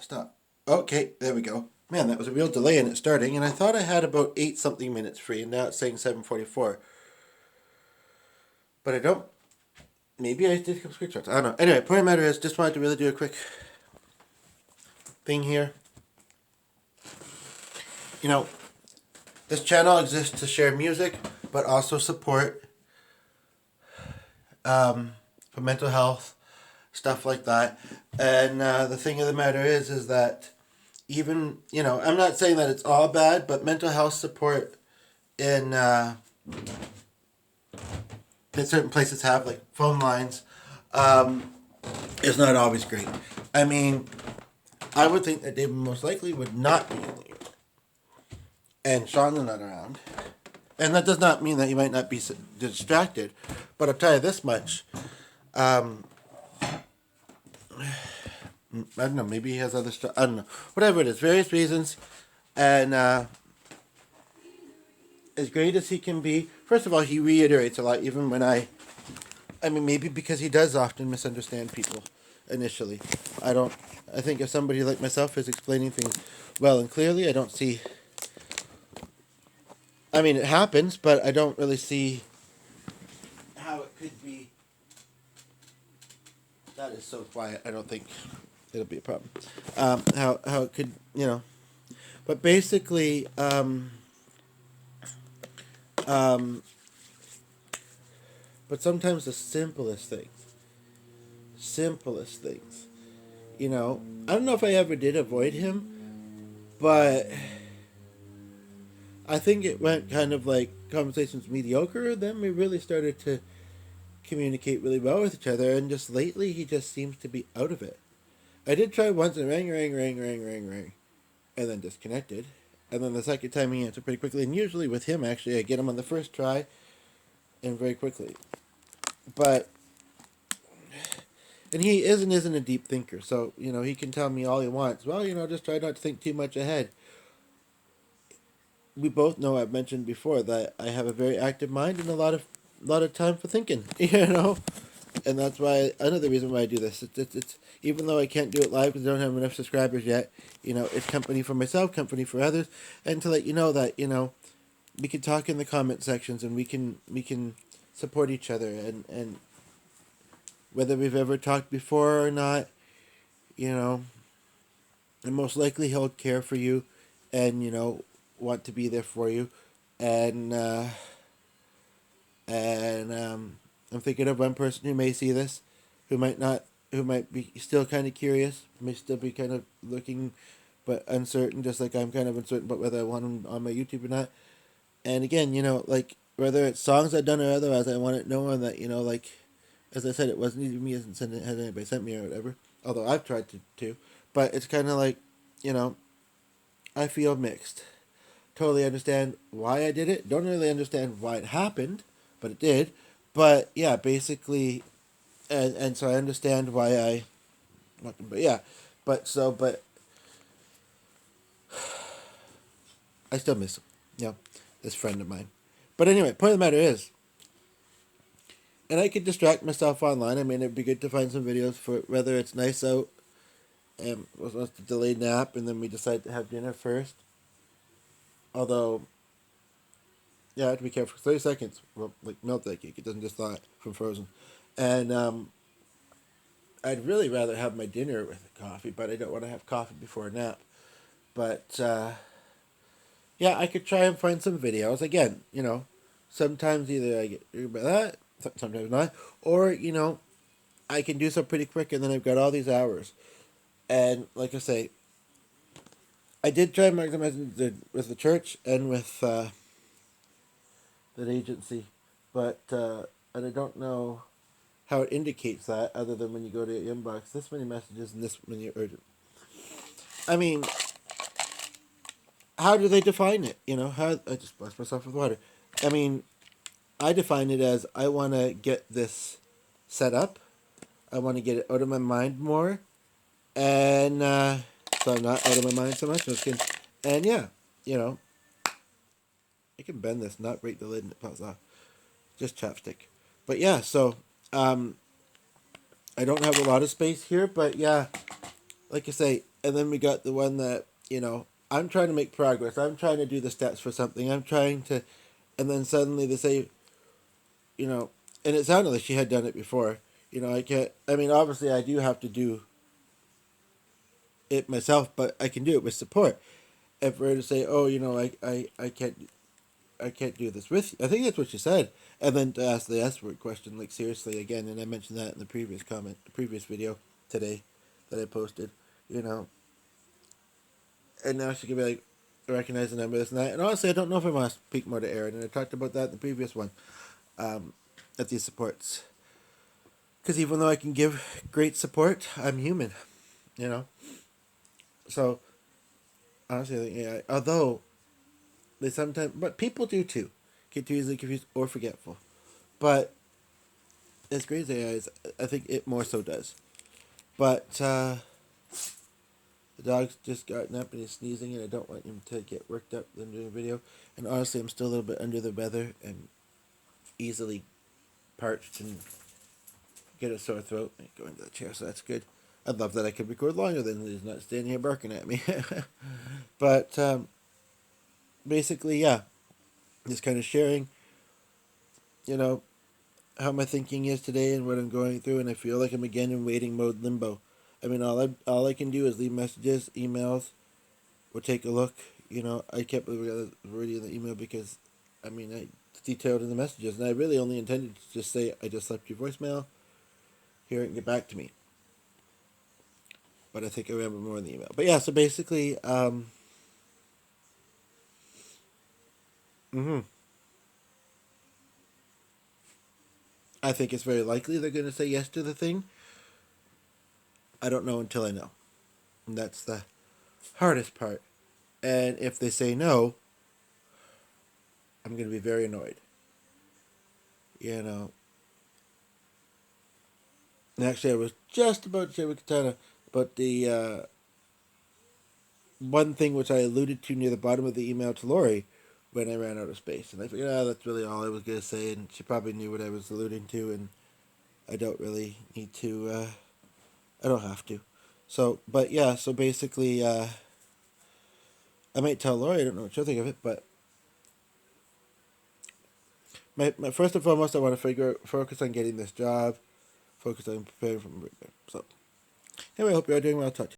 Stop. Okay, there we go. Man, that was a real delay in it starting, and I thought I had about 8 something minutes free, and now it's saying 7:44. But I don't. Maybe I did some screenshots. I don't know. Anyway, point of the matter is, just wanted to really do a quick thing here. You know, this channel exists to share music, but also support for mental health, stuff like that. And the thing of the matter is that even, I'm not saying that it's all bad, but mental health support in that certain places have, like phone lines, is not always great. I mean, I would think that David most likely would not be in there, and Sean's not around. And that does not mean that he might not be distracted, but I'll tell you this much. I don't know, maybe he has other stuff. I don't know. Whatever it is, various reasons. And as great as he can be, first of all, he reiterates a lot, even when I mean, maybe because he does often misunderstand people initially. I think if somebody like myself is explaining things well and clearly, I don't see. I mean, it happens, but I don't really see how it could be. That is so quiet. I don't think it'll be a problem. How it could, but basically, but sometimes the simplest things, I don't know if I ever did avoid him, but I think it went kind of like conversations mediocre. Then we really started to communicate really well with each other, and just lately he just seems to be out of it. I did try once and rang, and then disconnected. And then the second time he answered pretty quickly, and usually with him, actually, I get him on the first try and very quickly. But, and he isn't a deep thinker, so, he can tell me all he wants. Well, just try not to think too much ahead. We both know, I've mentioned before, that I have a very active mind and a lot of time for thinking, And that's why, another reason why I do this. It's even though I can't do it live because I don't have enough subscribers yet, it's company for myself, company for others, and to let you know that, we can talk in the comment sections, and we can support each other, and whether we've ever talked before or not, and most likely he'll care for you, and, want to be there for you, and I'm thinking of one person who may see this, who might not, who might be still kind of curious, may still be kind of looking, but uncertain, just like I'm kind of uncertain about whether I want him on my YouTube or not. And again, like, whether it's songs I've done or otherwise, I want it known that, like, as I said, it wasn't even me, hasn't had anybody sent me or whatever, although I've tried to, but it's kind of like, I feel mixed. Totally understand why I did it, don't really understand why it happened, but it did. But yeah, basically, and so I understand why but yeah, but I still miss him. This friend of mine. But anyway, point of the matter is, and I could distract myself online. I mean, it'd be good to find some videos for whether it's nice out, and was a delayed nap, and then we decide to have dinner first. Although, yeah, I have to be careful. 30 seconds, well, like melt that cake. It doesn't just thaw it from frozen, and I'd really rather have my dinner with coffee, but I don't want to have coffee before a nap. But yeah, I could try and find some videos. Again, sometimes either I get by that, sometimes not, or I can do some pretty quick, and then I've got all these hours. And like I say, I did try maximizing with the church and with that agency, but and I don't know how it indicates that other than when you go to your inbox, this many messages and this many urgent. I mean, how do they define it? How I just blessed myself with water. I mean, I define it as I want to get this set up. I want to get it out of my mind more, and so I'm not out of my mind so much. And yeah, I can bend this, not break the lid, and it falls off. Just chapstick. But yeah, so I don't have a lot of space here, but yeah, like I say, And then we got the one that, you know, I'm trying to make progress. I'm trying to do the steps for something. I'm trying to, and then suddenly they say, you know, and it sounded like she had done it before. You know, I can't. I mean, obviously, I do have to do it myself, but I can do it with support. If we're to say, oh, you know, I can't do this with you. I think that's what she said. And then to ask the S word question, like seriously again, and I mentioned that in the previous comment, the previous video today that I posted, you know. And now she can be like, recognize the number, this and that. And honestly, I don't know if I want to speak more to Aaron. And I talked about that in the previous one, at these supports. Because even though I can give great support, I'm human, you know. So honestly, I think, yeah. Although they sometimes, but people do too, get too easily confused or forgetful. But as great as AI is, I think it more so does. But the dog's just gotten up and he's sneezing, and I don't want him to get worked up when doing a video. And honestly, I'm still a little bit under the weather and easily parched and get a sore throat. I go into the chair, so that's good. I'd love that I could record longer than he's not standing here barking at me. But basically, yeah, just kind of sharing, you know, how my thinking is today and what I'm going through, and I feel like I'm again in waiting mode limbo. I mean, all I can do is leave messages, emails, or take a look. You know, I kept reading the email because, I mean, I detailed in the messages, and I really only intended to just say, I just left your voicemail, hear it and get back to me. But I think I remember more in the email. But yeah, so basically, mm-hmm. I think it's very likely they're going to say yes to the thing. I don't know until I know. And that's the hardest part. And if they say no, I'm going to be very annoyed. You know. And actually, I was just about to share with Katana about the one thing which I alluded to near the bottom of the email to Lori when I ran out of space. And I figured, that's really all I was going to say. And she probably knew what I was alluding to. And I don't really need to, I don't have to. So, but yeah, so basically, I might tell Lori, I don't know what she'll think of it, but my first and foremost, I want to focus on getting this job, focus on preparing for my birthday. So, anyway, I hope you're all doing well. Talk to you.